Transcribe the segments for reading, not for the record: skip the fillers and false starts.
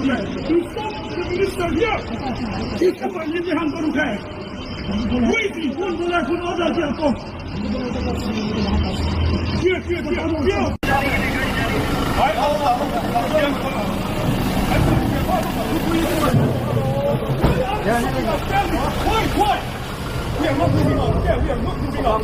the minister here. He come and leave the hand on the waiting for the life of other people. Here. Quiet. We are not moving on. Yeah, we are not moving on.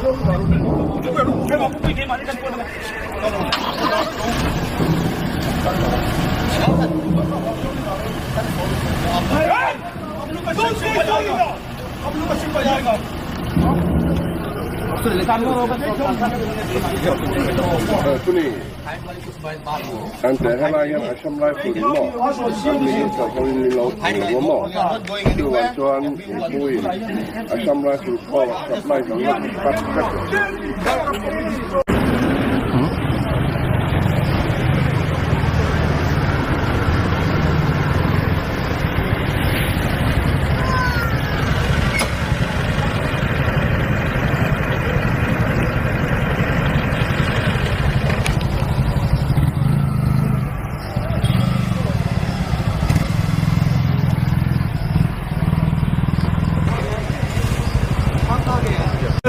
Don't say sorry now. أنت هلا يا عشان لا يكون الله أنت تقول لي لو الله شو عشان يقول عشان لا يكون الله لا يكون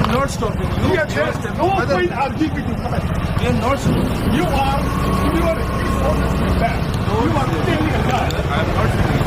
Not stopping. You are there. No point arguing with you. We are not stopping. You are bad. You are telling a lie. I am not.